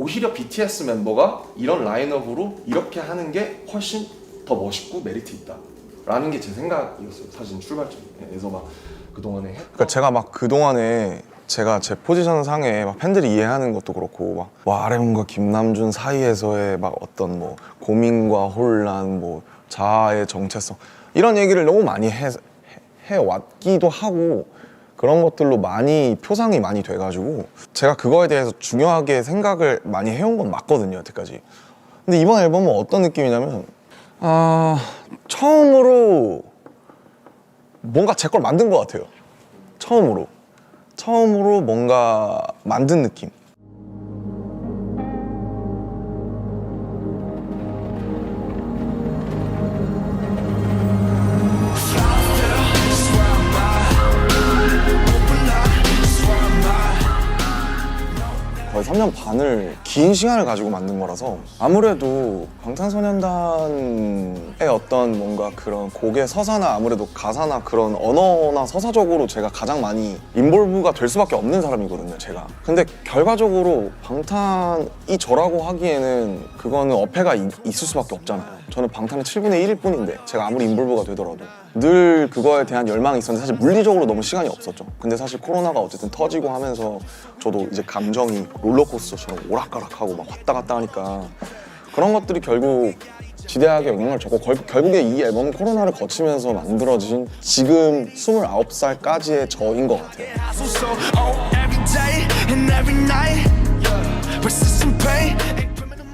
오히려 BTS 멤버가 이런 라인업으로 이렇게 하는 게 훨씬 더 멋있고 메리트 있다 라는 게 제 생각이었어요. 사실 출발점이. 그래서 막 그동안에 그러니까 제가 막 그동안에 제가 제 포지션 상에 막 팬들이 이해하는 것도 그렇고 막 와 RM과 김남준 사이에서의 막 어떤 뭐 고민과 혼란, 뭐 자아의 정체성 이런 얘기를 너무 많이 해왔기도 하고 그런 것들로 많이 표상이 많이 돼가지고 제가 그거에 대해서 중요하게 생각을 많이 해온 건 맞거든요, 여태까지. 근데 이번 앨범은 어떤 느낌이냐면 처음으로 뭔가 제 걸 만든 것 같아요. 처음으로 뭔가 만든 느낌. 거의 3년 반을 긴 시간을 가지고 만든 거라서 아무래도 방탄소년단의 어떤 뭔가 그런 곡의 서사나 아무래도 가사나 그런 언어나 서사적으로 제가 가장 많이 인볼브가 될 수밖에 없는 사람이거든요, 제가. 근데 결과적으로 방탄이 저라고 하기에는 그거는 어폐가 있을 수밖에 없잖아요. 저는 방탄의 7분의 1일 뿐인데 제가 아무리 인볼브가 되더라도 늘 그거에 대한 열망이 있었는데 사실 물리적으로 너무 시간이 없었죠. 근데 사실 코로나가 어쨌든 터지고 하면서 저도 이제 감정이 롤러코스터처럼 오락가락하고 막 왔다 갔다 하니까 그런 것들이 결국 지대하게 영향을 줬고 결국에 이 앨범은 코로나를 거치면서 만들어진 지금 29살까지의 저인 것 같아요.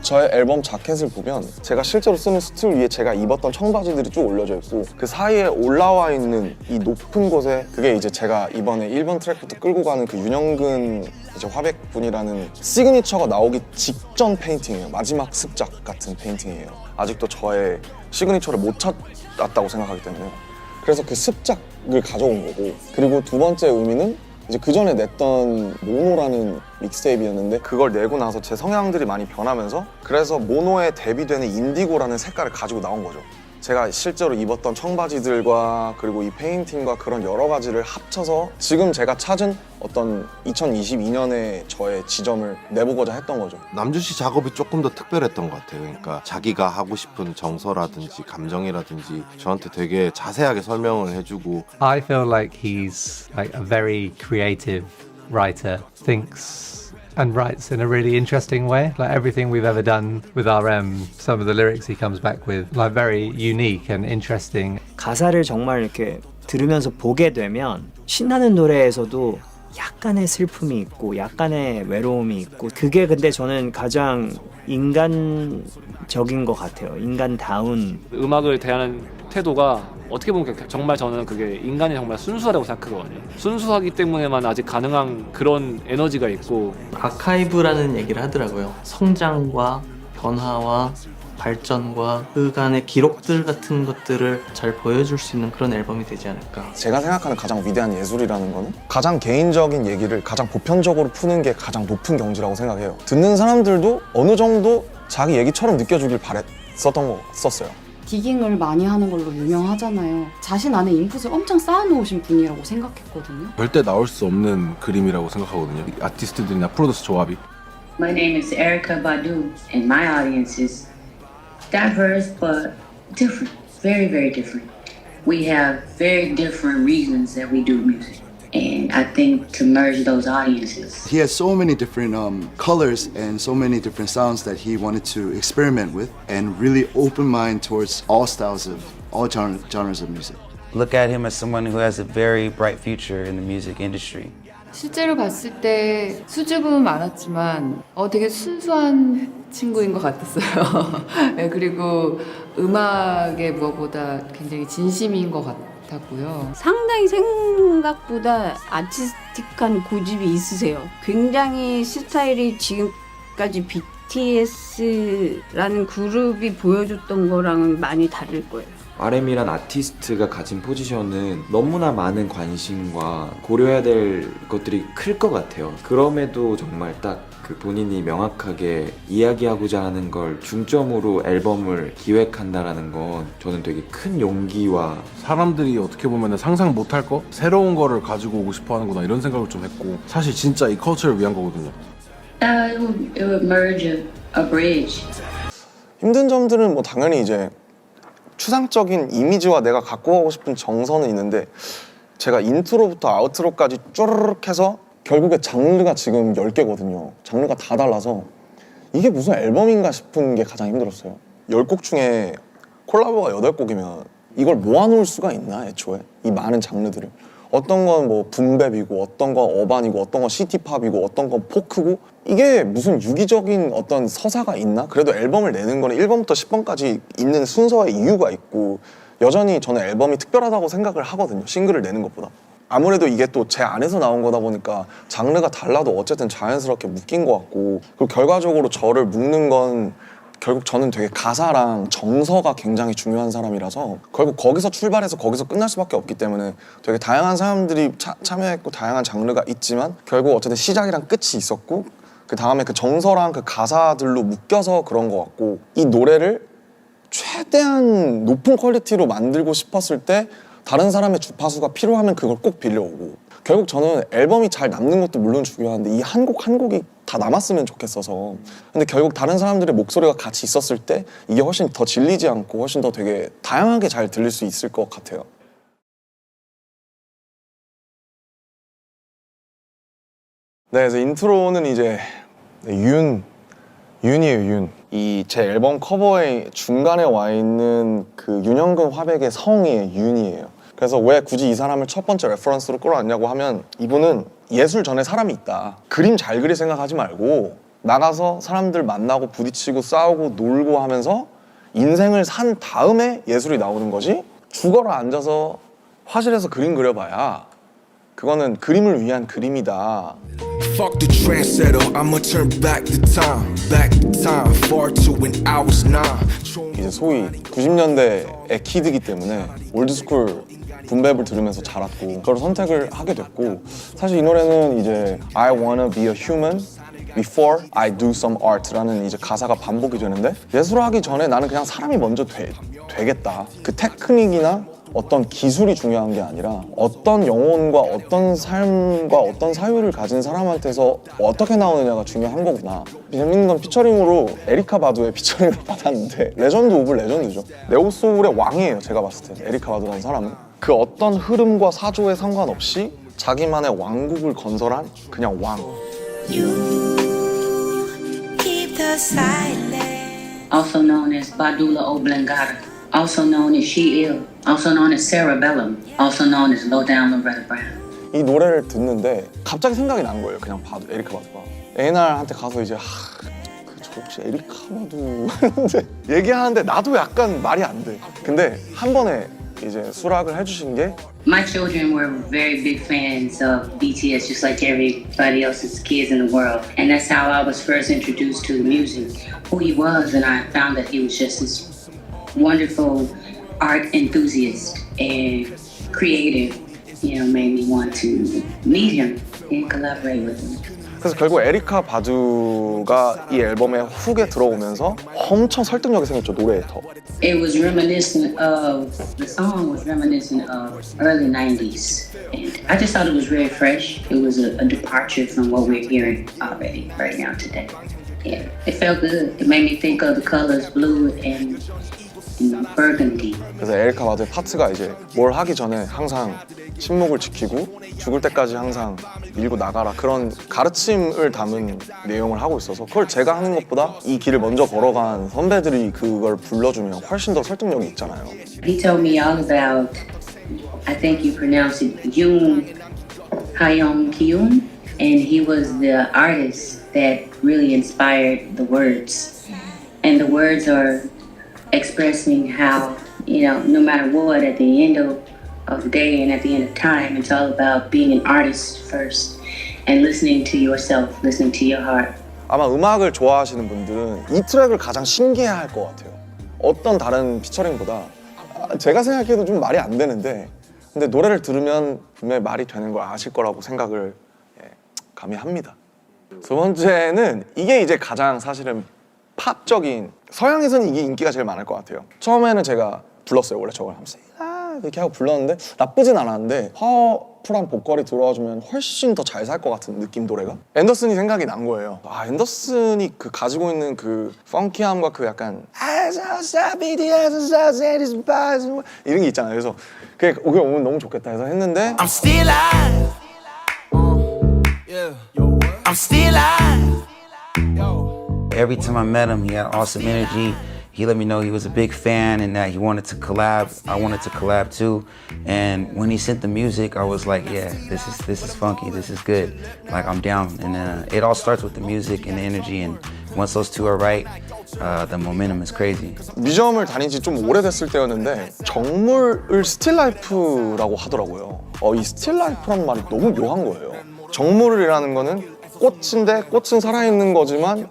저의 앨범 자켓을 보면 제가 실제로 쓰는 수트를 위에 제가 입었던 청바지들이 쭉 올려져 있고 그 사이에 올라와 있는 이 높은 곳에 그게 이제 제가 이번에 1번 트랙부터 끌고 가는 그 윤영근 이제 화백분이라는 시그니처가 나오기 직전 페인팅이에요. 마지막 습작 같은 페인팅이에요. 아직도 저의 시그니처를 못 찾았다고 생각하기 때문에 그래서 그 습작을 가져온 거고 그리고 두 번째 의미는 이제 그 전에 냈던 모노라는 믹스테이프였는데 그걸 내고 나서 제 성향들이 많이 변하면서 그래서 모노에 대비되는 인디고라는 색깔을 가지고 나온 거죠. 제가 실제로 입었던 청바지들과 그리고 이 페인팅과 그런 여러 가지를 합쳐서 지금 제가 찾은 어떤 2022년의 저의 지점을 내보고자 했던 거죠. 남준 씨 작업이 조금 더 특별했던 것 같아요. 그러니까 자기가 하고 싶은 정서라든지 감정이라든지 저한테 되게 자세하게 설명을 해주고 I feel like he's like a very creative writer, thinks and writes in a really interesting way. Like everything we've ever done with RM, some of the lyrics he comes back with, like very unique and interesting. 가사를 정말 이렇게 들으면서 보게 되면 신나는 노래에서도 약간의 슬픔이 있고 약간의 외로움이 있고 그게 근데 저는 가장 인간적인 것 같아요. 인간다운 음악을 대하는 태도가 어떻게 보면 정말 저는 그게 인간이 정말 순수하다고 생각하거든요. 순수하기 때문에만 아직 가능한 그런 에너지가 있고 아카이브라는 얘기를 하더라고요. 성장과 변화와 발전과 그간의 기록들 같은 것들을 잘 보여줄 수 있는 그런 앨범이 되지 않을까. 제가 생각하는 가장 위대한 예술이라는 거는 가장 개인적인 얘기를 가장 보편적으로 푸는 게 가장 높은 경지라고 생각해요. 듣는 사람들도 어느 정도 자기 얘기처럼 느껴주길 바랬었어요. 디깅을 많이 하는 걸로 유명하잖아요. 자신 안에 인풋을 엄청 쌓아놓으신 분이라고 생각했거든요. 절대 나올 수 없는 그림이라고 생각하거든요. 아티스트들이나 프로듀서 조합이. My name is Erykah Badu, and my audience is diverse but different, very, very different. We have very different reasons that we do music. And I think to merge those audiences. He has so many different colors and so many different sounds that he wanted to experiment with and really open mind towards all styles of all genres of music. Look at him as someone who has a very bright future in the music industry. 실제로 봤을 때 수줍음은 많았지만 되게 순수한 친구인 것 같았어요. 네, 그리고 음악에 무엇보다 굉장히 진심인 것 같았고요. 상당히 생각보다 아티스틱한 고집이 있으세요. 굉장히 스타일이 지금까지 BTS라는 그룹이 보여줬던 거랑은 많이 다를 거예요. RM이란 아티스트가 가진 포지션은 너무나 많은 관심과 고려해야 될 것들이 클 것 같아요. 그럼에도 정말 딱 그 본인이 명확하게 이야기하고자 하는 걸 중점으로 앨범을 기획한다라는 건 저는 되게 큰 용기와 사람들이 어떻게 보면 상상 못할 거? 새로운 거를 가지고 오고 싶어 하는구나 이런 생각을 좀 했고 사실 진짜 이 컬처를 위한 거거든요. It would merge a bridge. 힘든 점들은 뭐 당연히 이제 추상적인 이미지와 내가 갖고 가고 싶은 정서는 있는데 제가 인트로부터 아우트로까지 쪼르륵 해서 결국에 장르가 지금 10개거든요. 장르가 다 달라서 이게 무슨 앨범인가 싶은 게 가장 힘들었어요. 10곡 중에 콜라보가 8곡이면 이걸 모아놓을 수가 있나 애초에? 이 많은 장르들을. 어떤 건 뭐 붐랩이고 어떤 건 어반이고 어떤 건 시티팝이고 어떤 건 포크고 이게 무슨 유기적인 어떤 서사가 있나? 그래도 앨범을 내는 거는 1번부터 10번까지 있는 순서의 이유가 있고 여전히 저는 앨범이 특별하다고 생각을 하거든요. 싱글을 내는 것보다. 아무래도 이게 또 제 안에서 나온 거다 보니까 장르가 달라도 어쨌든 자연스럽게 묶인 것 같고 그리고 결과적으로 저를 묶는 건 결국 저는 되게 가사랑 정서가 굉장히 중요한 사람이라서 결국 거기서 출발해서 거기서 끝날 수밖에 없기 때문에 되게 다양한 사람들이 참여했고 다양한 장르가 있지만 결국 어쨌든 시작이랑 끝이 있었고 그 다음에 그 정서랑 그 가사들로 묶여서 그런 것 같고 이 노래를 최대한 높은 퀄리티로 만들고 싶었을 때 다른 사람의 주파수가 필요하면 그걸 꼭 빌려오고 결국 저는 앨범이 잘 남는 것도 물론 중요한데 이 한 곡 한 곡이 다 남았으면 좋겠어서 근데 결국 다른 사람들의 목소리가 같이 있었을 때 이게 훨씬 더 질리지 않고 훨씬 더 되게 다양하게 잘 들릴 수 있을 것 같아요. 네, 그래서 인트로는 이제 윤이에요, 윤. 이 제 앨범 커버에 중간에 와 있는 그 윤영근 화백의 성이 윤이에요. 그래서 왜 굳이 이 사람을 첫 번째 레퍼런스로 끌어왔냐고 하면 이분은 예술 전에 사람이 있다. 그림 잘 그릴 생각하지 말고 나가서 사람들 만나고 부딪히고 싸우고 놀고 하면서 인생을 산 다음에 예술이 나오는 거지 죽어라 앉아서 화실에서 그림 그려봐야 그거는 그림을 위한 그림이다. Fuck the trendsetter, I'ma turn back the time far to when I was 9. 이제 소위 90년대의 키드기 때문에 올드스쿨 붐랩을 들으면서 자랐고 그걸 선택을 하게 됐고 사실 이 노래는 이제 I wanna be a human before I do some art라는 이제 가사가 반복이 되는데 예술하기 전에 나는 그냥 사람이 먼저 되겠다. 그 테크닉이나 어떤 기술이 중요한 게 아니라 어떤 영혼과 어떤 삶과 어떤 사유를 가진 사람한테서 어떻게 나오느냐가 중요한 거구나. 재밌는 건 피처링으로 에리카 바두의 피처링을 받았는데 레전드 오브 레전드죠. 네오소울의 왕이에요. 제가 봤을 때 에리카 바두라는 사람은 그 어떤 흐름과 사조에 상관없이 자기만의 왕국을 건설한 그냥 왕. Also known as Badula Oblongata, also known as She Ill, also known as Cerebellum, also known as Low Down Loretta Brown. 이 노래를 듣는데 갑자기 생각이 난 거예요. 그냥 바두, 에리카 바두가. A&R한테 가서 이제 저 혹시 에리카 바두 하는데 얘기하는데 나도 약간 말이 안 돼. 근데 한 번에 이제 수락을 해주신 게 My children were very big fans of BTS, just like everybody else's kids in the world. And that's how I was first introduced to the music, who he was, and I found that he was just this wonderful art enthusiast and creative, made me want to meet him and collaborate with him. 그래서 결국 에리카 바두가 이 앨범의 훅에 들어오면서 엄청 설득력이 생겼죠, 노래에 더. It was reminiscent of, the song was reminiscent of early 90s. And I just thought it was very fresh. It was a departure from what we're hearing already right now today. Yeah, it felt good. It made me think of the colors blue and burgundy. 그래서 에리카 바두의 파트가 이제 뭘 하기 전에 항상 침묵을 지키고 죽을 때까지 항상 밀고 나가라 그런 가르침을 담은 내용을 하고 있어서 그걸 제가 하는 것보다 이 길을 먼저 걸어간 선배들이 그걸 불러주면 훨씬 더 설득력이 있잖아요. He told me all about, I think you pronounce it Hayoung Kyun, and he was the artist that really inspired the words. And the words are expressing how, no matter what, at the end of the day and at the end of time, it's all about being an artist first and listening to yourself, listening to your heart. 아마 음악을 좋아하시는 분들은 이 트랙을 가장 신기해할 것 같아요. 어떤 다른 피처링보다 제가 생각해도 좀 말이 안 되는데 근데 노래를 들으면 분명히 말이 되는 걸 아실 거라고 생각을 감히 합니다. 두 번째는 이게 이제 가장 사실은 팝적인 서양에서는 이게 인기가 제일 많을 것 같아요. 처음에는 제가 불렀어요. 원래 저걸 하면서 이렇게 하고 불렀는데 나쁘진 않았는데 파워풀한 보컬이 들어와주면 훨씬 더 잘 살 것 같은 느낌 노래가 앤더슨이 생각이 난 거예요. 아 앤더슨이 그 가지고 있는 그 펑키함과 그 약간 이런 게 있잖아요. 그래서 그게 오면 너무 좋겠다 해서 했는데 I'm still alive. I'm still alive. Every time I met him, he had awesome energy. He let me know he was a big fan and that he wanted to collab. I wanted to collab too. And when he sent the music, I was like, yeah, this is funky. This is good. Like I'm down. And it all starts with the music and the energy. And once those two are right, the momentum is crazy. 뮤지엄을 다닌 지 좀 오래됐을 때였는데 정물을 스틸라이프라고 하더라고요. 이 스틸라이프란 말이 너무 묘한 거예요. 정물이라는 거는 꽃인데 꽃은 살아있는 거지만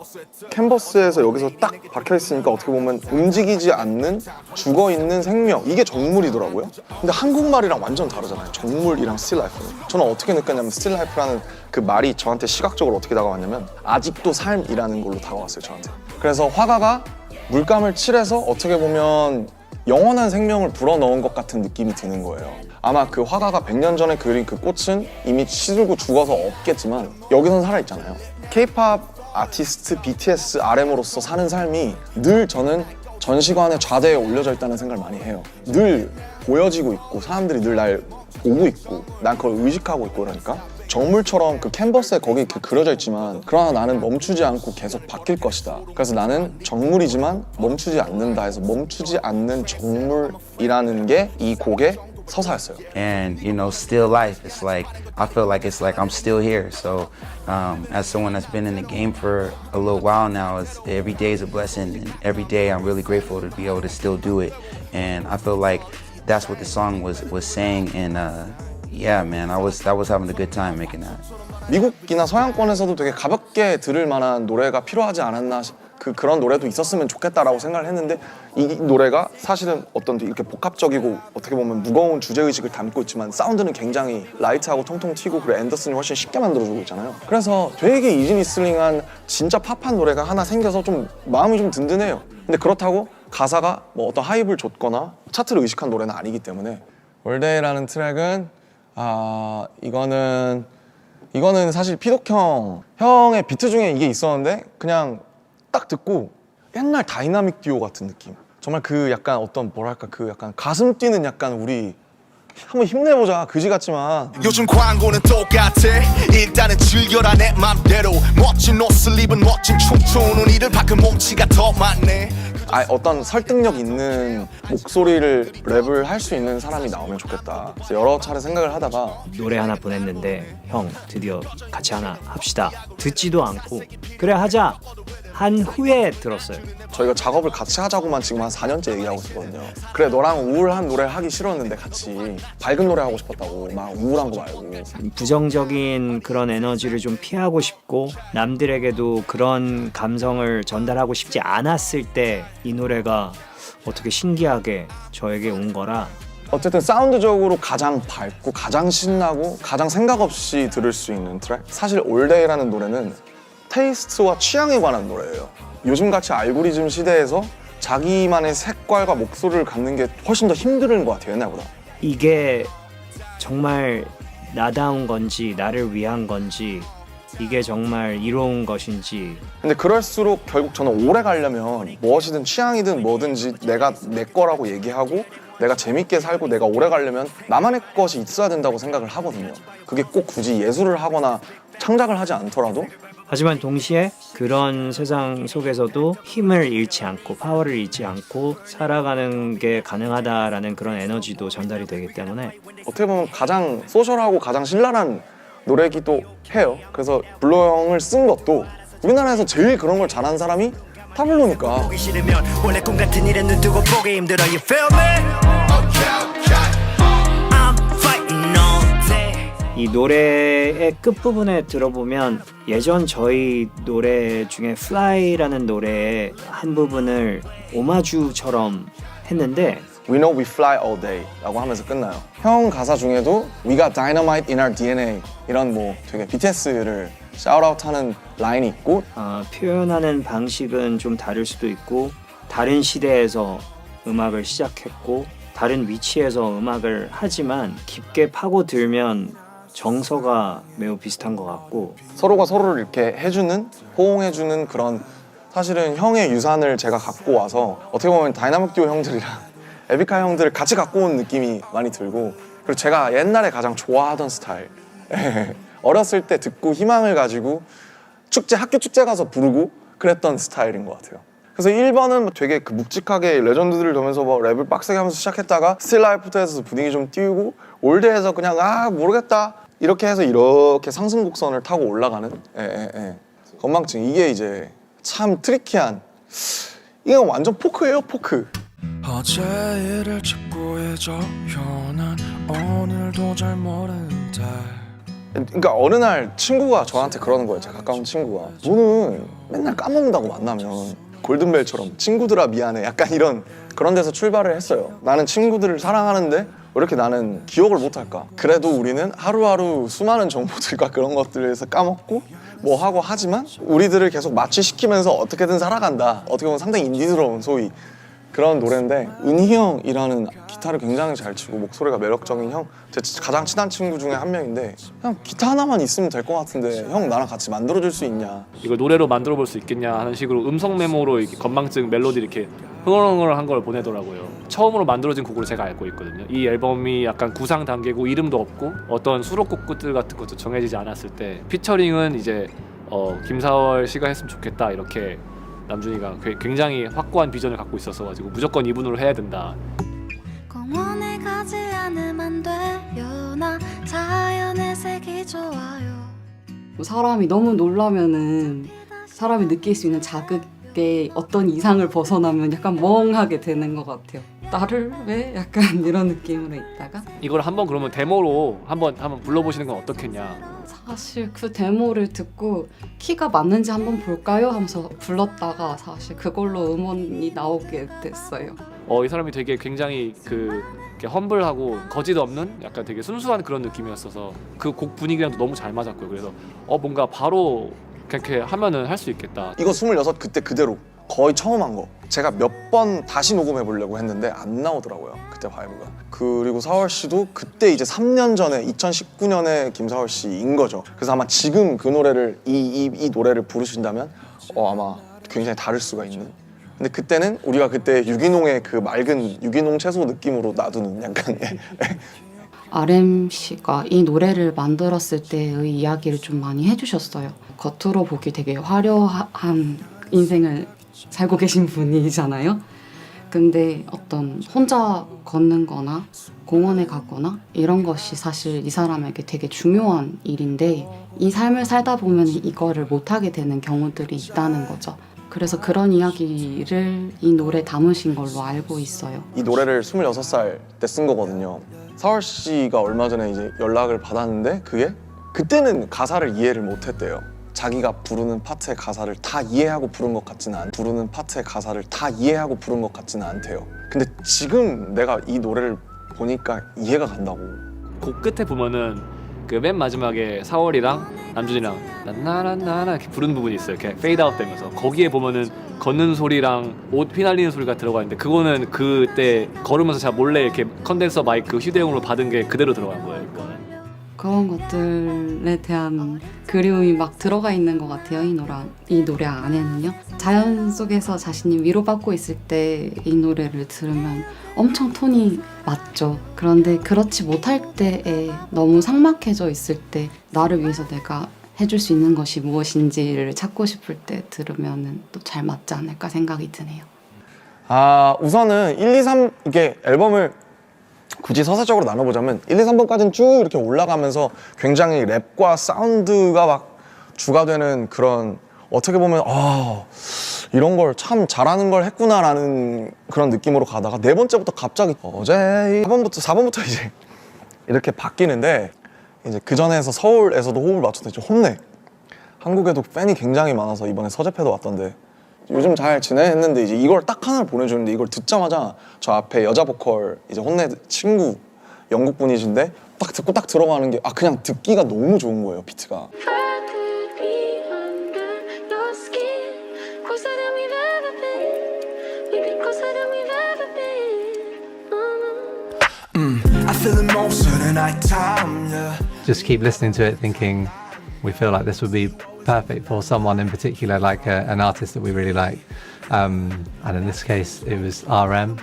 캔버스에서 여기서 딱 박혀있으니까 어떻게 보면 움직이지 않는 죽어있는 생명, 이게 정물이더라고요. 근데 한국말이랑 완전 다르잖아요. 정물이랑 스틸라이프는. 저는 어떻게 느꼈냐면 스틸라이프라는 그 말이 저한테 시각적으로 어떻게 다가왔냐면 아직도 삶이라는 걸로 다가왔어요, 저한테. 그래서 화가가 물감을 칠해서 어떻게 보면 영원한 생명을 불어넣은 것 같은 느낌이 드는 거예요. 아마 그 화가가 100년 전에 그린 그 꽃은 이미 시들고 죽어서 없겠지만 여기선 살아있잖아요. K-POP 아티스트 BTS RM으로서 사는 삶이 늘 저는 전시관의 좌대에 올려져 있다는 생각을 많이 해요. 늘 보여지고 있고 사람들이 늘 날 보고 있고 난 그걸 의식하고 있고 그러니까 정물처럼 그 캔버스에 거기 이렇게 그려져 있지만 그러나 나는 멈추지 않고 계속 바뀔 것이다. 그래서 나는 정물이지만 멈추지 않는다 해서 멈추지 않는 정물이라는 게 이 곡의 서사였어요. And you know, still life. It's like I feel like it's like I'm still here. So, as someone that's been in the game for a little while now, every day is a blessing, and every day I'm really grateful to be able to still do it. And I feel like that's what the song was saying. And yeah, man, I was having a good time making that. 미국이나 서양권에서도 되게 가볍게 들을 만한 노래가 필요하지 않았나 그런 노래도 있었으면 좋겠다라고 생각을 했는데 이 노래가 사실은 어떤 이렇게 복합적이고 어떻게 보면 무거운 주제의식을 담고 있지만 사운드는 굉장히 라이트하고 통통 튀고 그리고 앤더슨이 훨씬 쉽게 만들어주고 있잖아요. 그래서 되게 이지리슬링한 진짜 팝한 노래가 하나 생겨서 좀 마음이 좀 든든해요. 근데 그렇다고 가사가 뭐 어떤 하이브를 줬거나 차트를 의식한 노래는 아니기 때문에 올데이라는 트랙은 이거는 사실 피독 형의 비트 중에 이게 있었는데 그냥 딱 듣고 옛날 다이나믹 듀오 같은 느낌. 정말 그 약간 어떤 뭐랄까 그 약간 가슴 뛰는 약간 우리 한번 힘내보자 그지 같지만 요즘 광고는 똑같아. 일단은 즐겨라 내 맘대로. 멋진 옷을 입은 멋진 춤추는 이들 밖은 몸치가 더 많네. 어떤 설득력 있는 목소리를 랩을 할 수 있는 사람이 나오면 좋겠다. 그래서 여러 차례 생각을 하다가 노래 하나 보냈는데 형 드디어 같이 하나 합시다. 듣지도 않고 그래 하자 한 후에 들었어요. 저희가 작업을 같이 하자고만 지금 한 4년째 얘기하고 있거든요. 그래 너랑 우울한 노래 하기 싫었는데 같이 밝은 노래 하고 싶었다고. 막 우울한 거 말고. 부정적인 그런 에너지를 좀 피하고 싶고 남들에게도 그런 감성을 전달하고 싶지 않았을 때 이 노래가 어떻게 신기하게 저에게 온 거라. 어쨌든 사운드적으로 가장 밝고 가장 신나고 가장 생각 없이 들을 수 있는 트랙. 사실 올데이라는 노래는 테이스트와 취향에 관한 노래예요. 요즘같이 알고리즘 시대에서 자기만의 색깔과 목소리를 갖는 게 훨씬 더 힘든 것 같아요, 옛날보다. 이게 정말 나다운 건지 나를 위한 건지 이게 정말 이로운 것인지. 근데 그럴수록 결국 저는 오래 가려면 무엇이든 취향이든 뭐든지 내가 내 거라고 얘기하고 내가 재밌게 살고 내가 오래 가려면 나만의 것이 있어야 된다고 생각을 하거든요. 그게 꼭 굳이 예술을 하거나 창작을 하지 않더라도. 하지만 동시에 그런 세상 속에서도 힘을 잃지 않고 파워를 잃지 않고 살아가는 게 가능하다라는 그런 에너지도 전달이 되기 때문에 어떻게 보면 가장 소셜하고 가장 신랄한 노래기도 해요. 그래서 블로 형을 쓴 것도 우리나라에서 제일 그런 걸 잘하는 사람이 타블로니까. 보기 싫으면 원래 꿈 같은 일에 눈 뜨고 보기 힘들어. You feel me? I'm fighting all day. 이 노래의 끝부분에 들어보면 예전 저희 노래 중에 Fly라는 노래의 한 부분을 오마주처럼 했는데 We know we fly all day 라고 하면서 끝나요. 형 가사 중에도 We got dynamite in our DNA 이런 뭐 되게 BTS를 샤웃아웃하는 라인이 있고 표현하는 방식은 좀 다를 수도 있고 다른 시대에서 음악을 시작했고 다른 위치에서 음악을 하지만 깊게 파고들면 정서가 매우 비슷한 것 같고 서로가 서로를 이렇게 해주는, 호응해주는 그런, 사실은 형의 유산을 제가 갖고 와서 어떻게 보면 다이나믹 듀오 형들이랑 에픽하이 형들을 같이 갖고 온 느낌이 많이 들고, 그리고 제가 옛날에 가장 좋아하던 스타일 어렸을 때 듣고 희망을 가지고 축제, 학교 축제 가서 부르고 그랬던 스타일인 것 같아요. 그래서 1번은 되게 그 묵직하게 레전드들을 보면서 막 랩을 빡세게 하면서 시작했다가 스틸 라이프부터 분위기 좀 띄우고, 올드에서 그냥 모르겠다 이렇게 해서 이렇게 상승곡선을 타고 올라가는 건망증. 이게 이제 참 트리키한, 이게 완전 포크예요, 포크. 어제 일을 직구해줘요. 난 오늘도 잘 모르는데. 그러니까 어느 날 친구가 저한테 그러는 거예요. 제 가까운 친구가, 너는 맨날 까먹는다고 만나면, 골든벨처럼 친구들아 미안해, 약간 이런 그런 데서 출발을 했어요. 나는 친구들을 사랑하는데 왜 이렇게 나는 기억을 못할까? 그래도 우리는 하루하루 수많은 정보들과 그런 것들에서 까먹고 뭐 하고 하지만 우리들을 계속 마취시키면서 어떻게든 살아간다. 어떻게 보면 상당히 인디스러운 소위 그런 노래인데, 은희 형이라는 기타를 굉장히 잘 치고 목소리가 매력적인 형, 제 가장 친한 친구 중에 한 명인데, 그냥 기타 하나만 있으면 될 것 같은데 형 나랑 같이 만들어줄 수 있냐, 이걸 노래로 만들어 볼 수 있겠냐 하는 식으로 음성 메모로 이렇게 건망증 멜로디 이렇게 흥얼흥얼한 걸 보내더라고요. 처음으로 만들어진 곡으로 제가 알고 있거든요. 이 앨범이 약간 구상 단계고 이름도 없고 어떤 수록곡들 같은 것도 정해지지 않았을 때 피처링은 이제 김사월 씨가 했으면 좋겠다, 이렇게 남준이가 굉장히 확고한 비전을 갖고 있어서 가지고 무조건 이분으로 해야 된다. 공원에 가지 않으면 돼요. 나 자연의 색이 좋아요. 사람이 너무 놀라면은 사람이 느낄 수 있는 자극의 어떤 이상을 벗어나면 약간 멍하게 되는 것 같아요. 나를 왜? 약간 이런 느낌으로 있다가, 이걸 한번 그러면 데모로 한번 불러보시는 건 어떻겠냐. 사실 그 데모를 듣고 키가 맞는지 한번 볼까요? 하면서 불렀다가 사실 그걸로 음원이 나오게 됐어요. 이 사람이 되게 굉장히 이렇게 험블하고 거짓 없는 약간 되게 순수한 그런 느낌이었어서 그 곡 분위기랑도 너무 잘 맞았고요. 그래서 뭔가 바로 그렇게 하면은 할 수 있겠다. 이거 26 그때 그대로 거의 처음 한 거. 제가 몇 번 다시 녹음해 보려고 했는데 안 나오더라고요, 그때 바이브가. 그리고 사월 씨도 그때 이제 3년 전에 2019년에 김사월 씨인 거죠. 그래서 아마 지금 그 노래를 이 노래를 부르신다면 아마 굉장히 다를 수가 있는. 근데 그때는 우리가 그때 유기농의 그 맑은 유기농 채소 느낌으로 놔두는 약간 RM 씨가 이 노래를 만들었을 때의 이야기를 좀 많이 해주셨어요. 겉으로 보기 되게 화려한 인생을 살고 계신 분이잖아요. 근데 어떤 혼자 걷는 거나 공원에 가거나 이런 것이 사실 이 사람에게 되게 중요한 일인데, 이 삶을 살다 보면 이거를 못하게 되는 경우들이 있다는 거죠. 그래서 그런 이야기를 이 노래에 담으신 걸로 알고 있어요. 이 노래를 26살 때 쓴 거거든요. 사월 씨가 얼마 전에 이제 연락을 받았는데, 그때는 가사를 이해를 못했대요. 자기가 부르는 파트의 가사를 다 이해하고 부른 것 같지는 않대요. 근데 지금 내가 이 노래를 보니까 이해가 간다고. 곡 끝에 보면은 그 맨 마지막에 사월이랑 남준이랑 나나나나 이렇게 부르는 부분이 있어요. 이렇게 페이드 아웃 되면서 거기에 보면은 걷는 소리랑 옷 휘날리는 소리가 들어가 있는데, 그거는 그때 걸으면서 제가 몰래 이렇게 컨덴서 마이크 휴대용으로 받은 게 그대로 들어간 거예요. 그거는. 그런 것들에 대한 그리움이 막 들어가 있는 것 같아요. 이 노래 안에는요. 자연 속에서 자신이 위로받고 있을 때 이 노래를 들으면 엄청 톤이 맞죠. 그런데 그렇지 못할 때에 너무 삭막해져 있을 때 나를 위해서 내가 해줄 수 있는 것이 무엇인지를 찾고 싶을 때 들으면 또 잘 맞지 않을까 생각이 드네요. 우선은 1, 2, 3 이게 앨범을 굳이 서사적으로 나눠보자면 1, 2, 3번까지는 쭉 이렇게 올라가면서 굉장히 랩과 사운드가 막 주가 되는 그런, 어떻게 보면 이런 걸 참 잘하는 걸 했구나라는 그런 느낌으로 가다가 네 번째부터 갑자기 어제 4번부터 이제 이렇게 바뀌는데, 이제 그 전에서 서울에서도 호흡을 맞췄던 이제 혼내. 한국에도 팬이 굉장히 많아서 이번에 서재패도 왔던데 요즘 잘 지내? 했는데 이제 이걸 딱 하나를 보내주는데, 이걸 듣자마자 저 앞에 여자 보컬 이제 혼내 친구 영국 분이신데 딱 듣고 딱 들어가는 게 그냥 듣기가 너무 좋은 거예요, 비트가. feeling most of the night time, yeah. Just keep listening to it, thinking we feel like this would be perfect for someone in particular, like an artist that we really like. And in this case, it was RM.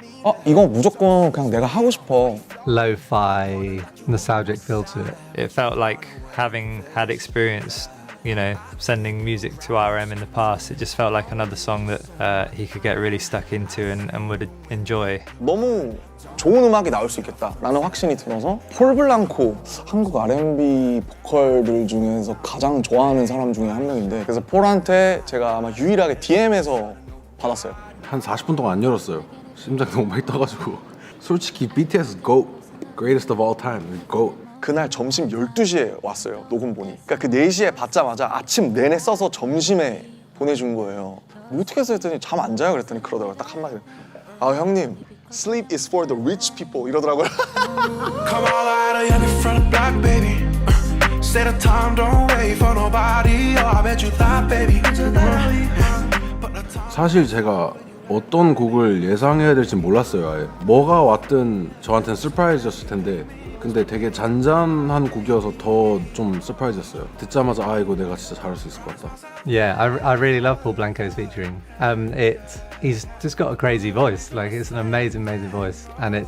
이거 무조건 그냥 내가 하고 싶어. Lo-fi, nostalgic feel to it. It felt like having had experience, you know, sending music to RM in the past, it just felt like another song that he could get really stuck into and would enjoy. 너무 좋은 음악이 나올 수 있겠다라는 확신이 들어서 폴 블랑코, 한국 R&B 보컬들 중에서 가장 좋아하는 사람 중에 한 명인데, 그래서 폴한테 제가 아마 유일하게 DM에서 받았어요. 한 40분 동안 안 열었어요. 심장 너무 많이 떠가지고. 솔직히 BTS GOAT, greatest of all time, GOAT. 그날 점심 12시에 왔어요, 녹음본이. 그러니까 그 4시에 받자마자 아침 내내 써서 점심에 보내준 거예요. 뭐 어떻게 했어 했더니 잠 안 자요 그랬더니 그러더라고요. 딱 한마디로. 아 형님, sleep is for the rich people 이러더라고요. Come all out of young in front of black baby. Set a time, don't wait for nobody. Oh, I bet you thought, baby. 사실 제가 어떤 곡을 예상해야 될지 몰랐어요. 아예. 뭐가 왔든 저한테는 서프라이즈였을 텐데, 근데 되게 잔잔한 곡이어서 더 좀 서프라이즈였어요. 듣자마자 아 이거 내가 진짜 잘할 수 있을 것 같다. Yeah, I really love Paul Blanco's featuring. He's just got a crazy voice. Like it's an amazing voice, and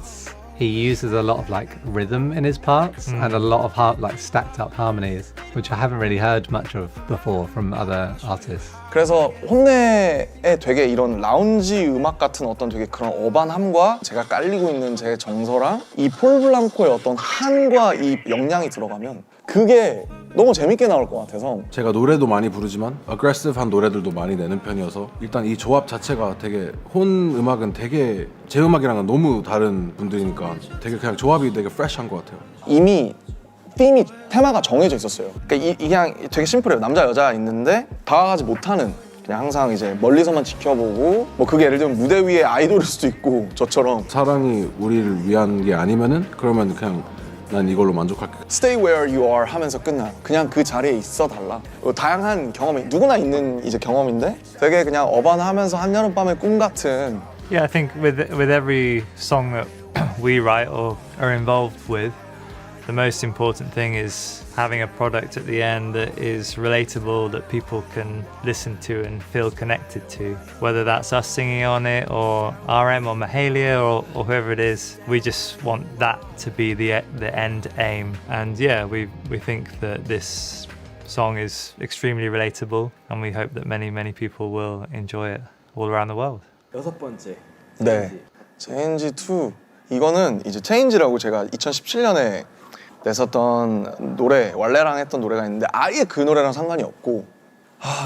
he uses a lot of like rhythm in his parts and a lot of like stacked up harmonies, which I haven't really heard much of before from other artists. 그래서 혼내에 되게 이런 라운지 음악 같은 어떤 되게 그런 어반함과 제가 깔리고 있는 제 정서랑 이 폴 블랑코의 어떤 한과 이 영향이 들어가면 그게 너무 재밌게 나올 것 같아서. 제가 노래도 많이 부르지만 어그레시브한 노래들도 많이 내는 편이어서 일단 이 조합 자체가 되게 혼 음악은 되게 제 음악이랑은 너무 다른 분들이니까 되게 그냥 조합이 되게 프레시한 것 같아요. 이미 테마가 정해져 있었어요. 그러니까 이게 그냥 되게 심플해요. 남자 여자 있는데 다가가지 못하는, 그냥 항상 이제 멀리서만 지켜보고, 뭐 그게 예를 들면 무대 위에 아이돌일 수도 있고 저처럼 사랑이 우리를 위한 게 아니면은 그러면 그냥 난 이걸로 만족할게. Stay where you are 하면서 끝나. 그냥 그 자리에 있어 달라. 다양한 경험이 누구나 있는 이제 경험인데 되게 그냥 어반하면서 한여름밤의 꿈 같은. Yeah, I think with every song that we write or are involved with, the most important thing is having a product at the end that is relatable, that people can listen to and feel connected to. Whether that's us singing on it or RM or Mahalia or whoever it is, we just want that to be the end aim. And yeah, we think that this song is extremely relatable, and we hope that many people will enjoy it all around the world. 6번째. 네, Change 2. 이거는 이제 Change라고 제가 2017년에 냈었던 노래, 왈레랑 했던 노래가 있는데 아예 그 노래랑 상관이 없고,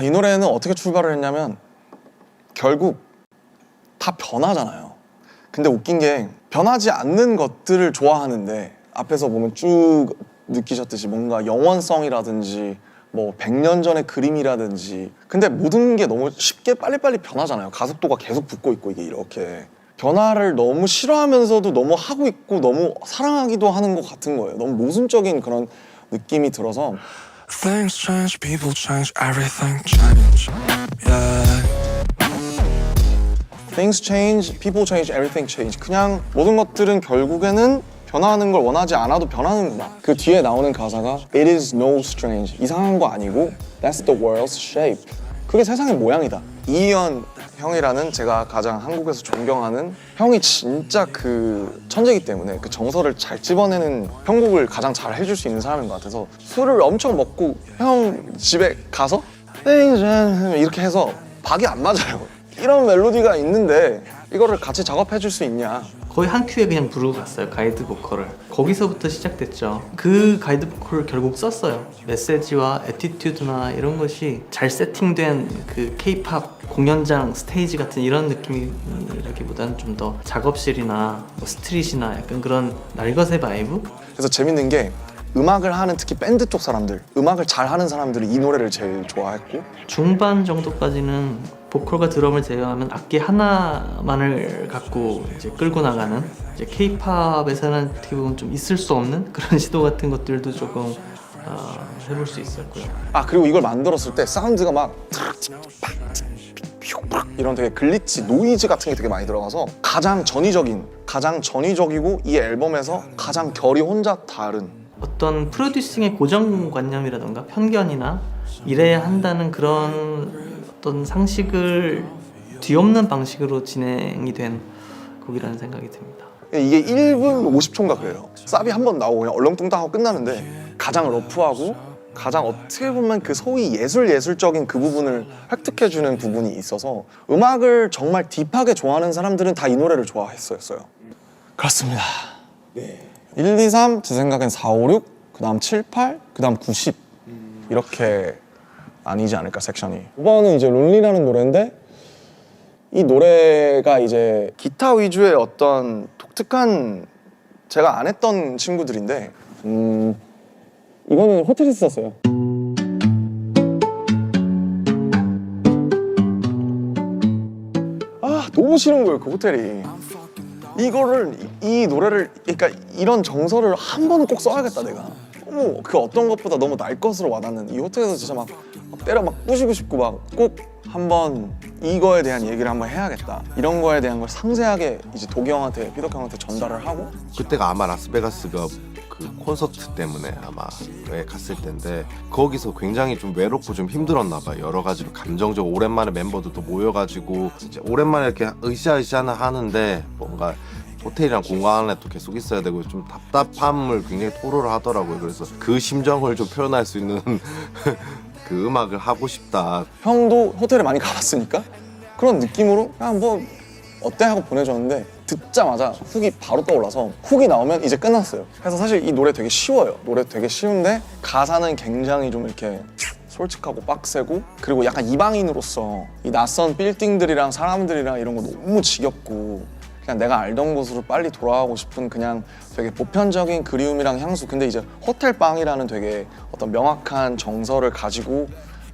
이 노래는 어떻게 출발을 했냐면 결국 다 변하잖아요. 근데 웃긴 게 변하지 않는 것들을 좋아하는데 앞에서 보면 쭉 느끼셨듯이 뭔가 영원성이라든지 뭐 100년 전의 그림이라든지, 근데 모든 게 너무 쉽게 빨리빨리 변하잖아요. 가속도가 계속 붙고 있고 이게 이렇게 변화를 너무 싫어하면서도 너무 하고 있고 너무 사랑하기도 하는 것 같은 거예요. 너무 모순적인 그런 느낌이 들어서 Things change, people change, everything change. Yeah. Things change, people change, everything change. 그냥 모든 것들은 결국에는 변하는 걸 원하지 않아도 변하는구나. 그 뒤에 나오는 가사가 It is no strange. 이상한 거 아니고 That's the world's shape. 그게 세상의 모양이다. 이희연 형이라는 제가 가장 한국에서 존경하는 형이 진짜 그 천재이기 때문에 그 정서를 잘 집어내는 편곡을 가장 잘 해줄 수 있는 사람인 것 같아서 술을 엄청 먹고 형 집에 가서 이렇게 해서 박이 안 맞아요. 이런 멜로디가 있는데 이거를 같이 작업해 줄 수 있냐. 거의 한 큐에 그냥 부르고 갔어요, 가이드 보컬을. 거기서부터 시작됐죠. 그 가이드 보컬을 결국 썼어요. 메시지와 애티튜드나 이런 것이 잘 세팅된 그 K-팝 공연장 스테이지 같은 이런 느낌이라기보다는 좀 더 작업실이나 뭐 스트릿이나 약간 그런 날것의 바이브? 그래서 재밌는 게 음악을 하는 특히 밴드 쪽 사람들, 음악을 잘 하는 사람들이 이 노래를 제일 좋아했고, 중반 정도까지는 보컬과 드럼을 제외하면 악기 하나만을 갖고 이제 끌고 나가는, 이제 K-팝에서는 어떻게 보면 좀 있을 수 없는 그런 시도 같은 것들도 조금 해볼 수 있었고요. 아 그리고 이걸 만들었을 때 사운드가 막 이런 되게 글리치, 노이즈 같은 게 되게 많이 들어가서 가장 전위적이고 이 앨범에서 가장 결이 혼자 다른 어떤 프로듀싱의 고정관념이라던가 편견이나 이래야 한다는 그런 어떤 상식을 뒤엎는 방식으로 진행이 된 곡이라는 생각이 듭니다. 이게 1분 50초인가 그래요. 쌉이 한 번 나오고 그냥 얼렁뚱땅하고 끝나는데 가장 러프하고 가장 어떻게 보면 그 소위 예술적인 그 부분을 획득해주는 부분이 있어서 음악을 정말 딥하게 좋아하는 사람들은 다 이 노래를 좋아했었어요. 그렇습니다. 네. 1, 2, 3, 제 생각엔 4, 5, 6, 그 다음 7, 8, 그 다음 90 이렇게 아니지 않을까 섹션이. 5번은 이제 론리라는 노래인데 이 노래가 이제 기타 위주의 어떤 독특한 제가 안 했던 친구들인데 이거는 호텔에서 썼어요. 아 너무 싫은 거예요 그 호텔이. 이 노래를 그러니까 이런 정서를 한 번은 꼭 써야겠다 내가. 너무 그 어떤 것보다 너무 날 것으로 와닿는 이 호텔에서 진짜 막 때려 막 부시고 싶고 막 꼭 한번 이거에 대한 얘기를 한번 해야겠다. 이런 거에 대한 걸 상세하게 이제 도기 형한테 피덕 형한테 전달을 하고. 그때가 아마 라스베가스가 그 콘서트 때문에 아마 갔을 텐데 거기서 굉장히 좀 외롭고 좀 힘들었나 봐요. 여러 가지로 감정적으로 오랜만에 멤버들도 모여가지고 이제 오랜만에 이렇게 으쌰으쌰는 하는데 뭔가 호텔이랑 공간 안에 또 계속 있어야 되고 좀 답답함을 굉장히 토로를 하더라고요. 그래서 그 심정을 좀 표현할 수 있는 그 음악을 하고 싶다. 형도 호텔에 많이 가봤으니까 그런 느낌으로 그냥 뭐 어때 하고 보내줬는데 듣자마자 훅이 바로 떠올라서 훅이 나오면 이제 끝났어요. 그래서 사실 이 노래 되게 쉬워요. 노래 되게 쉬운데 가사는 굉장히 좀 이렇게 솔직하고 빡세고 그리고 약간 이방인으로서 이 낯선 빌딩들이랑 사람들이랑 이런 거 너무 지겹고 그냥 내가 알던 곳으로 빨리 돌아가고 싶은 그냥 되게 보편적인 그리움이랑 향수. 근데 이제 호텔방이라는 되게 어떤 명확한 정서를 가지고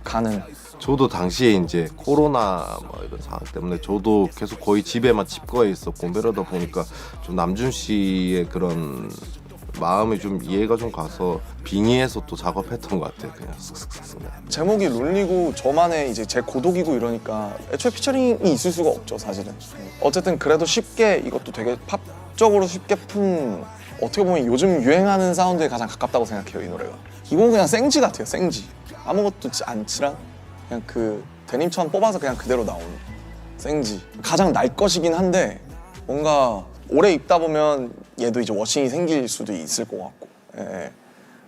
가는. 저도 당시에 이제 코로나 뭐 이런 상황 때문에 저도 계속 거의 집에만 칩거해 있었고 그러다 보니까 좀 남준 씨의 그런 마음이 좀 이해가 좀 가서 빙의해서 또 작업했던 것 같아요. 그냥 슥슥슥. 제목이 론리고 저만의 이제 제 고독이고 이러니까 애초에 피처링이 있을 수가 없죠 사실은. 어쨌든 그래도 쉽게 이것도 되게 팝적으로 쉽게 푼 어떻게 보면 요즘 유행하는 사운드에 가장 가깝다고 생각해요 이 노래가. 이건 그냥 생지 같아요 생지. 아무것도 안 칠한 그냥 그 데님천 뽑아서 그냥 그대로 나온 생지. 가장 날 것이긴 한데 뭔가 오래 입다 보면 얘도 이제 워싱이 생길 수도 있을 것 같고. 예.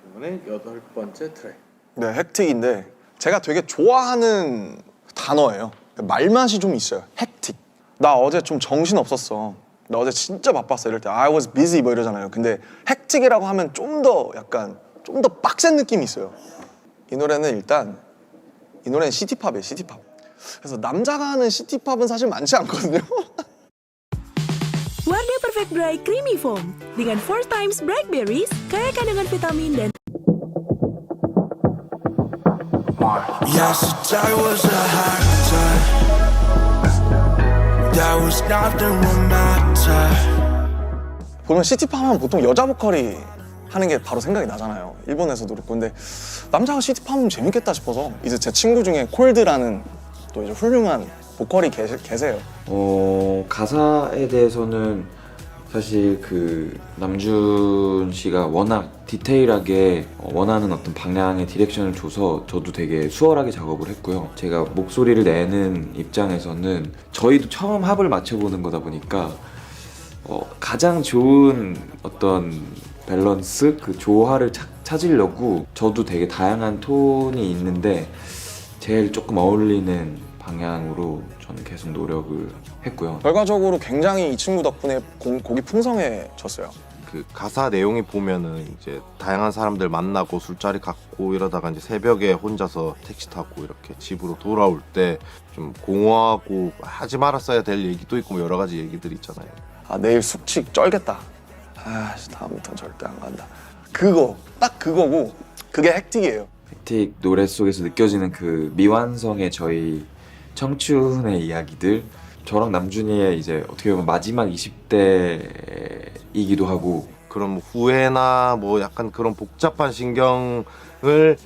이번에 8번째 트랙. 네, 헥틱인데 제가 되게 좋아하는 단어예요. 말맛이 좀 있어요. 헥틱. 나 어제 좀 정신 없었어. 나 어제 진짜 바빴어. 이럴 때 I was busy 뭐 이러잖아요. 근데 헥틱이라고 하면 좀 더 약간 좀 더 빡센 느낌이 있어요. 이 노래는 일단 이 노래는 시티팝이에요. 시티팝. 그래서 남자가 하는 시티팝은 사실 많지 않거든요. Wardah Perfect Dry Creamy Foam dengan 4x Bright Berries, kaya kandungan vitamin dan Yesterday was a hot day. There was nothing romantic. 보면 시티팝 하면 보통 여자 보컬이 하는 게 바로 생각이 나잖아요. 일본에서도 그렇고. 근데 남자가 시티팝 하면 재밌겠다 싶어서 이제 제 친구 중에 콜드라는 또 이제 훌륭한 보컬이 계세요. 가사에 대해서는 사실 그 남준 씨가 워낙 디테일하게 원하는 어떤 방향의 디렉션을 줘서 저도 되게 수월하게 작업을 했고요. 제가 목소리를 내는 입장에서는 저희도 처음 합을 맞춰보는 거다 보니까 가장 좋은 어떤 밸런스, 그 조화를 찾으려고 저도 되게 다양한 톤이 있는데 제일 조금 어울리는 방향으로 저는 계속 노력을 했고요. 결과적으로 굉장히 이 친구 덕분에 곡이 풍성해졌어요. 그 가사 내용이 보면은 이제 다양한 사람들 만나고 술자리 갖고 이러다가 이제 새벽에 혼자서 택시 타고 이렇게 집으로 돌아올 때 좀 공허하고 하지 말았어야 될 얘기도 있고 뭐 여러 가지 얘기들이 있잖아요. 아 내일 숙취 쩔겠다. 아 다음부터는 절대 안 간다. 그거 딱 그거고 그게 헥틱이에요. 헥틱 노래 속에서 느껴지는 그 미완성의 저희 청춘의 이야기들, 저랑 남준이의 이제 어떻게 보면 마지막 20대이기도 하고 그런 뭐 후회나 뭐 약간 그런 복잡한 신경을 을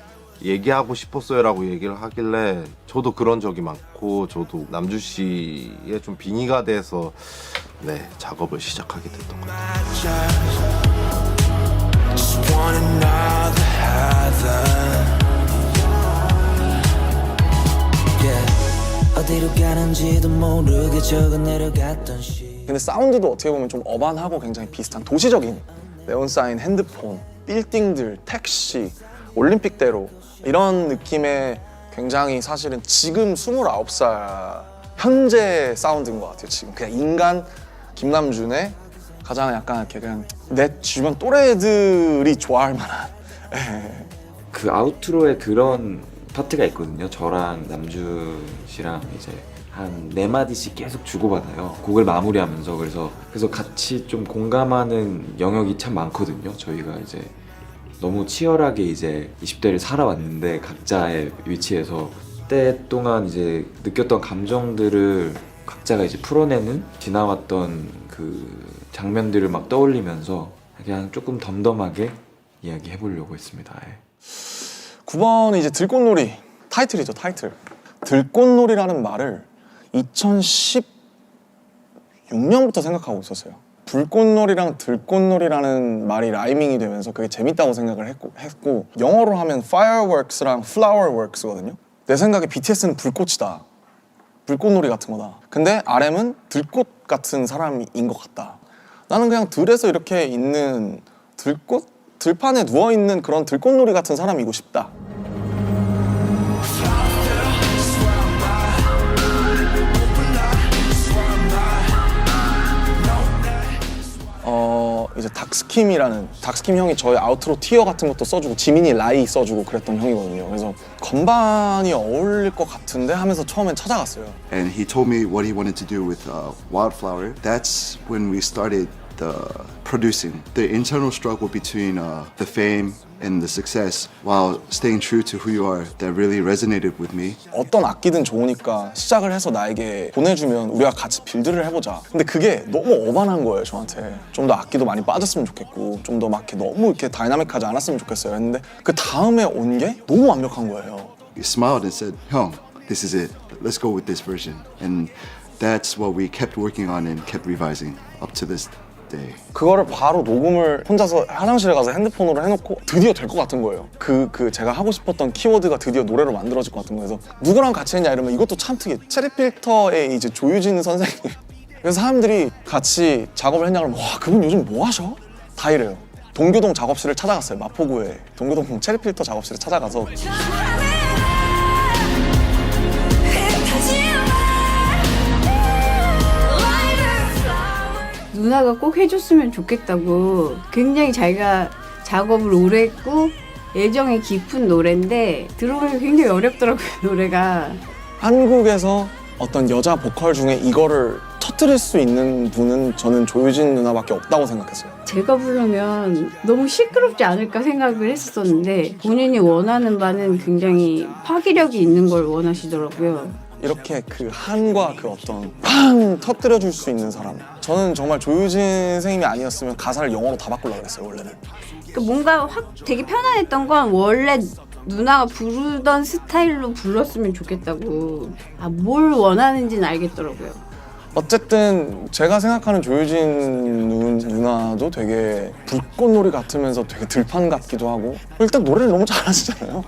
얘기하고 싶었어요라고 얘기를 하길래 저도 그런 적이 많고 저도 남주 씨의 좀 빙의가 돼서 네 작업을 시작하게 됐던 것 같아요. Just want another heaven. 어디로 가는지도 모르게 적어 내려갔던 시. 근데 사운드도 어떻게 보면 좀 어반하고 굉장히 비슷한 도시적인 네온사인, 핸드폰, 빌딩들, 택시, 올림픽대로 이런 느낌의 굉장히 사실은 지금 29살 현재 사운드인 것 같아요. 지금 그냥 인간 김남준의 가장 약간 이렇게 그냥 내 주변 또래들이 좋아할 만한 그 아우트로에 그런 파트가 있거든요. 저랑 남준 씨랑 이제 한 4마디씩 계속 주고받아요. 곡을 마무리하면서 그래서 같이 좀 공감하는 영역이 참 많거든요. 저희가 이제 너무 치열하게 이제 20대를 살아왔는데 각자의 위치에서 그때 동안 이제 느꼈던 감정들을 각자가 이제 풀어내는 지나왔던 그 장면들을 막 떠올리면서 그냥 조금 덤덤하게 이야기해보려고 했습니다. 9번은 이제 들꽃놀이 타이틀이죠. 타이틀. 들꽃놀이라는 말을 2016년부터 생각하고 있었어요. 불꽃놀이랑 들꽃놀이라는 말이 라이밍이 되면서 그게 재밌다고 생각을 했고 영어로 하면 fireworks랑 flowerworks거든요. 내 생각에 BTS는 불꽃이다. 불꽃놀이 같은 거다. 근데 RM은 들꽃 같은 사람인 것 같다. 나는 그냥 들에서 이렇게 있는 들꽃? 들판에 누워있는 그런 들꽃놀이 같은 사람이고 싶다. 이제 닥스킴 형이 저희 아우트로 티어 같은 것도 써주고 지민이 라이 써주고 그랬던 형이거든요. 그래서 건반이 어울릴 것 같은데 하면서 처음엔 찾아갔어요. And he told me what he wanted to do with Wildflower. That's when we started producing. The internal struggle between the fame and the success while staying true to who you are, that really resonated with me. 어떤 악기든 좋으니까 시작을 해서 나에게 보내주면 우리가 같이 빌드를 해보자. 근데 그게 너무 어반한 거예요, 저한테. 좀 더 악기도 많이 빠졌으면 좋겠고 좀 더 막 이렇게 너무 이렇게 다이나믹하지 않았으면 좋겠어요. 했는데 그 다음에 온 게 너무 완벽한 거예요. He smiled and said, "Hyung, this is it. Let's go with this version." And that's what we kept working on and kept revising up to this day. 그거를 바로 녹음을 혼자서 화장실에 가서 핸드폰으로 해놓고 드디어 될 것 같은 거예요. 그 제가 하고 싶었던 키워드가 드디어 노래로 만들어질 것 같은 거예요. 그래서 누구랑 같이 했냐 이러면 이것도 참 특이해. 체리필터의 이제 조유진 선생님. 그래서 사람들이 같이 작업을 했냐 그러면 와, 그분 요즘 뭐 하셔? 다 이래요. 동교동 작업실을 찾아갔어요. 마포구에 동교동 체리필터 작업실을 찾아가서 누나가 꼭 해줬으면 좋겠다고 굉장히 자기가 작업을 오래 했고 애정이 깊은 노래인데 들어보면 굉장히 어렵더라고요. 노래가 한국에서 어떤 여자 보컬 중에 이거를 터뜨릴 수 있는 분은 저는 조유진 누나밖에 없다고 생각했어요. 제가 부르면 너무 시끄럽지 않을까 생각을 했었는데 본인이 원하는 바는 굉장히 파괴력이 있는 걸 원하시더라고요. 이렇게 그 한과 그 어떤 팡 터뜨려줄 수 있는 사람. 저는 정말 조유진 선생님이 아니었으면 가사를 영어로 다 바꾸려고 했어요, 원래는. 그러니까 뭔가 확 되게 편안했던 건 원래 누나가 부르던 스타일로 불렀으면 좋겠다고. 뭘 원하는지는 알겠더라고요. 어쨌든 제가 생각하는 조유진 누나도 되게 불꽃놀이 같으면서 되게 들판 같기도 하고 일단 노래를 너무 잘하시잖아요.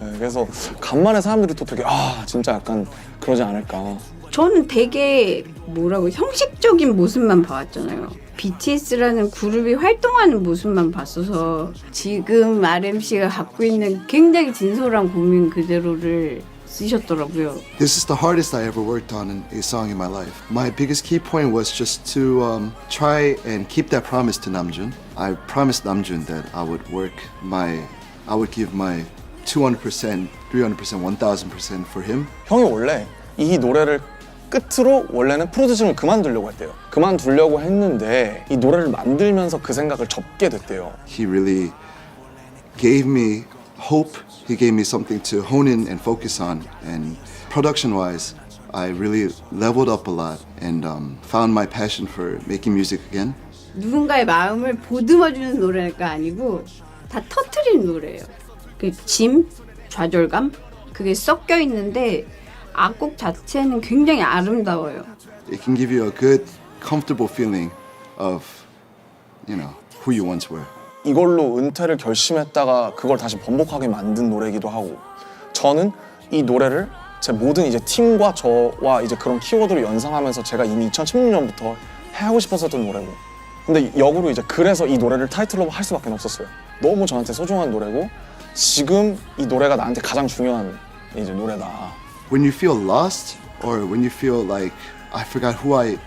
네, 그래서 간만에 사람들이 또 되게 진짜 약간 그러지 않을까. 저는 되게 형식적인 모습만 봐왔잖아요. BTS라는 그룹이 활동하는 모습만 봤어서 지금 RMC가 갖고 있는 굉장히 진솔한 고민 그대로를 쓰셨더라고요. This is the hardest I ever worked on a song in my life. My biggest key point was just to try and keep that promise to Namjoon. I promised Namjoon that I would give my 200%, 300%, 1000% for him. 형이 원래 이 노래를 끝으로 원래는 프로듀싱을 그만두려고 했대요. 그만두려고 했는데 이 노래를 만들면서 그 생각을 접게 됐대요. He really gave me hope. He gave me something to hone in and focus on. And production-wise, I really leveled up a lot and found my passion for making music again. 누군가의 마음을 보듬어주는 노래가 아니고 다 터트리는 노래예요. 그 짐, 좌절감 그게 섞여 있는데 악곡 자체는 굉장히 아름다워요. It can give you a good, comfortable feeling of, you know, who you once were. 이걸로 은퇴를 결심했다가 그걸 다시 번복하게 만든 노래이기도 하고 저는 이 노래를 제 모든 이제 팀과 저와 이제 그런 키워드를 연상하면서 제가 이미 2016년부터 하고 싶었었던 노래고 근데 역으로 이제 그래서 이 노래를 타이틀로 할 수밖에 없었어요. 너무 저한테 소중한 노래고 지금 이 노래가 나한테 가장 중요한 이제 노래다. When you feel lost or when you feel like I forgot who I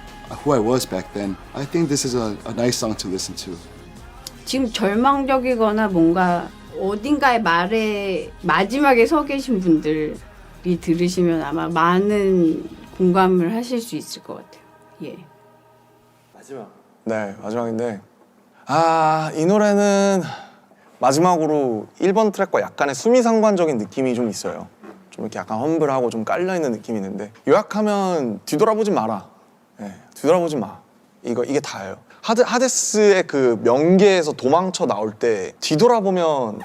was back then, I think this is a nice song to listen to. 지금 절망적이거나 뭔가 어딘가의 말에 마지막에 서 계신 분들이 들으시면 아마 많은 공감을 하실 수 있을 것 같아요. 예. 마지막. 네, 마지막인데 이 노래는 마지막으로 1번 트랙과 약간의 수미상관적인 느낌이 좀 있어요. 좀 이렇게 약간 험블하고 좀 깔려있는 느낌이 있는데 요약하면 뒤돌아보지 마라. 네, 뒤돌아보지 마. 이게 다예요. 하데스의 그 명계에서 도망쳐 나올 때 뒤돌아보면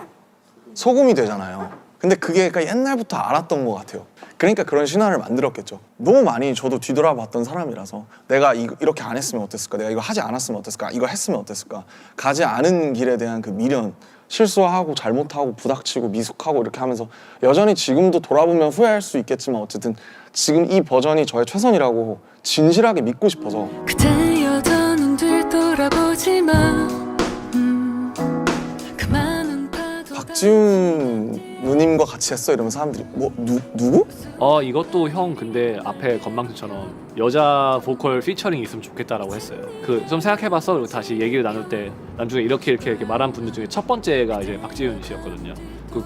소금이 되잖아요. 근데 그게 그러니까 옛날부터 알았던 것 같아요. 그러니까 그런 신화를 만들었겠죠. 너무 많이 저도 뒤돌아봤던 사람이라서 내가 이렇게 안 했으면 어땠을까? 내가 이거 하지 않았으면 어땠을까? 이거 했으면 어땠을까? 가지 않은 길에 대한 그 미련, 실수하고 잘못하고 부닥치고 미숙하고 이렇게 하면서 여전히 지금도 돌아보면 후회할 수 있겠지만 어쨌든 지금 이 버전이 저의 최선이라고 진실하게 믿고 싶어서 그대 여전히 뒤돌아보지 마. 박지훈 누님과 같이 했어 이러면 사람들이 뭐 누구? 이것도 형 근데 앞에 건망증처럼 여자 보컬 피처링이 있으면 좋겠다라고 했어요. 그 좀 생각해봤어. 그리고 다시 얘기를 나눌 때 나중에 이렇게 말한 분들 중에 첫 번째가 이제 박지훈 씨였거든요.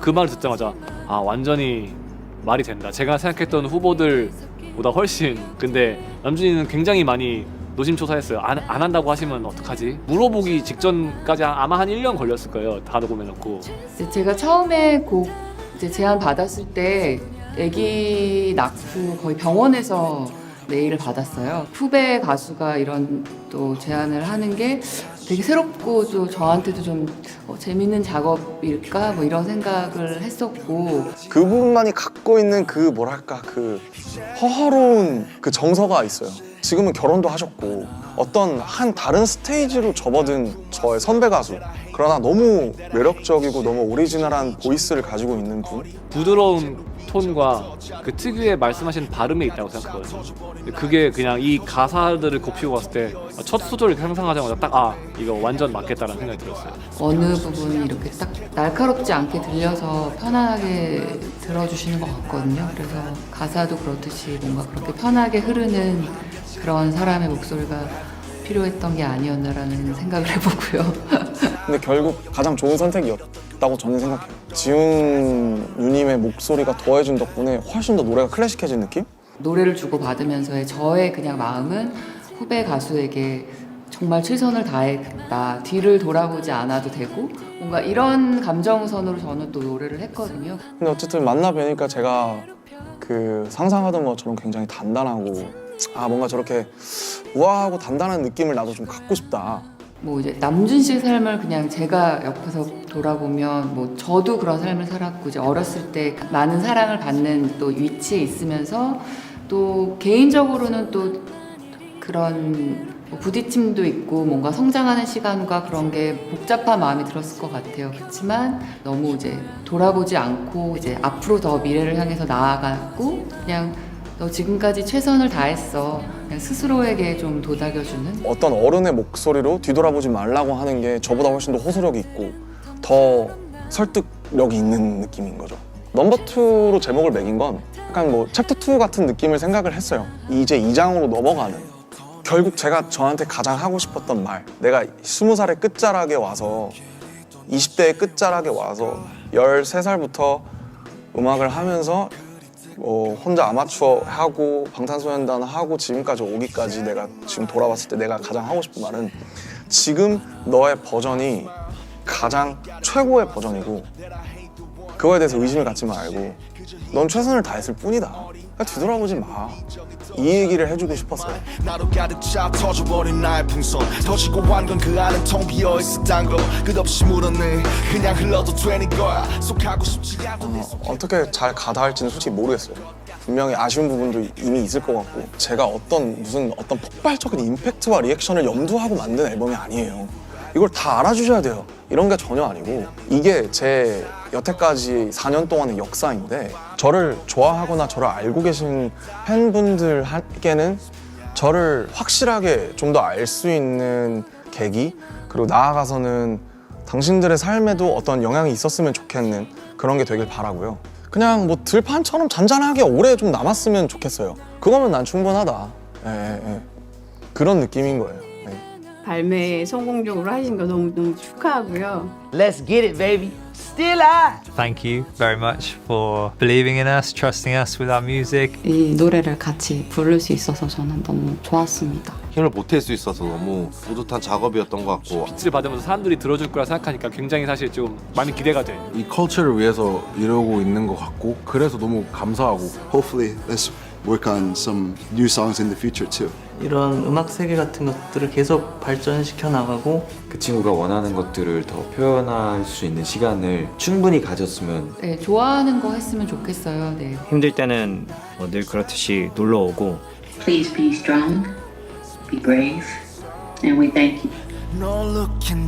그 말 듣자마자 완전히 말이 된다. 제가 생각했던 후보들보다 훨씬. 근데 남준이는 굉장히 많이 노심초사했어요. 안 한다고 하시면 어떡하지? 물어보기 직전까지 아마 한 1년 걸렸을 거예요. 다 녹음해놓고. 제가 처음에 곡 이제 제안 받았을 때 아기 낳고 거의 병원에서 메일을 받았어요. 후배 가수가 이런 또 제안을 하는 게 되게 새롭고 또 저한테도 좀 재밌는 작업일까 뭐 이런 생각을 했었고 그분만이 갖고 있는 그 뭐랄까 그 허허로운 그 정서가 있어요. 지금은 결혼도 하셨고 어떤 한 다른 스테이지로 접어든 저의 선배 가수 그러나 너무 매력적이고 너무 오리지널한 보이스를 가지고 있는 분 부드러운 톤과 그 특유의 말씀하신 발음에 있다고 생각하거든요. 그게 그냥 이 가사들을 곱씹고 봤을 때 첫 소절을 상상하자마자 딱 이거 완전 맞겠다라는 생각이 들었어요. 어느 부분이 이렇게 딱 날카롭지 않게 들려서 편안하게 들어주시는 것 같거든요. 그래서 가사도 그렇듯이 뭔가 그렇게 편하게 흐르는 그런 사람의 목소리가 필요했던 게 아니었나라는 생각을 해보고요. 근데 결국 가장 좋은 선택이었다고 저는 생각해요. 지훈 누님의 목소리가 더해준 덕분에 훨씬 더 노래가 클래식해진 느낌? 노래를 주고받으면서의 저의 그냥 마음은 후배 가수에게 정말 최선을 다했다. 뒤를 돌아보지 않아도 되고 뭔가 이런 감정선으로 저는 또 노래를 했거든요. 근데 어쨌든 만나 뵈니까 제가 그 상상하던 것처럼 굉장히 단단하고 뭔가 저렇게 우아하고 단단한 느낌을 나도 좀 갖고 싶다. 뭐 이제 남준 씨의 삶을 그냥 제가 옆에서 돌아보면 뭐 저도 그런 삶을 살았고 이제 어렸을 때 많은 사랑을 받는 또 위치에 있으면서 또 개인적으로는 또 그런 뭐 부딪힘도 있고 뭔가 성장하는 시간과 그런 게 복잡한 마음이 들었을 것 같아요. 그렇지만 너무 이제 돌아보지 않고 이제 앞으로 더 미래를 향해서 나아가고 그냥 너 지금까지 최선을 다했어. 그냥 스스로에게 좀 도닥여주는 어떤 어른의 목소리로 뒤돌아보지 말라고 하는 게 저보다 훨씬 더 호소력이 있고 더 설득력이 있는 느낌인 거죠. 넘버2로 제목을 매긴 건 약간 뭐 챕터2 같은 느낌을 생각을 했어요. 이제 2장으로 넘어가는. 결국 제가 저한테 가장 하고 싶었던 말, 내가 20살의 끝자락에 와서 20대의 끝자락에 와서 13살부터 음악을 하면서 혼자 아마추어 하고 방탄소년단 하고 지금까지 오기까지 내가 지금 돌아봤을 때 내가 가장 하고 싶은 말은 지금 너의 버전이 가장 최고의 버전이고 그거에 대해서 의심을 갖지 말고 넌 최선을 다했을 뿐이다. 뒤돌아보지 마. 이 얘기를 해주고 싶었어요. 나도 가득 차 터져버린 나의 풍선 터지고 한 건 그 안은 텅 비어있었단 거 끝없이 물었네 그냥 흘러도 되는 거야 속하고 싶지 않던 어떻게 잘 가다 할지는 솔직히 모르겠어요. 분명히 아쉬운 부분도 이미 있을 것 같고 제가 어떤 폭발적인 임팩트와 리액션을 염두하고 만든 앨범이 아니에요. 이걸 다 알아주셔야 돼요. 이런 게 전혀 아니고 이게 제 여태까지 4년 동안의 역사인데 저를 좋아하거나 저를 알고 계신 팬분들께는 저를 확실하게 좀 더 알 수 있는 계기 그리고 나아가서는 당신들의 삶에도 어떤 영향이 있었으면 좋겠는 그런 게 되길 바라고요. 그냥 뭐 들판처럼 잔잔하게 오래 좀 남았으면 좋겠어요. 그거면 난 충분하다. 예. 그런 느낌인 거예요. 발매 성공적으로 하신 거 너무 축하하고요. Let's get it, baby. Still I. Thank you very much for believing in us, trusting us with our music. 이 노래를 같이 부를 수 있어서 저는 너무 좋았습니다. 힘을 보탤 수 있어서 너무 뿌듯한 작업이었던 것 같고 빛을 받으면서 사람들이 들어줄 거라 생각하니까 굉장히 사실 좀 많이 기대가 돼. 이 컬처를 위해서 이러고 있는 것 같고 그래서 너무 감사하고 Hopefully, let's work on some new songs in the future too. 이런 음악 세계 같은 것들을 계속 발전시켜 나가고 그 친구가 원하는 것들을 더 표현할 수 있는 시간을 충분히 가졌으면 네, 좋아하는 거 했으면 좋겠어요. 네. 힘들 때는 늘 그렇듯이 놀러 오고 Please be strong, be brave, and we thank you. No looking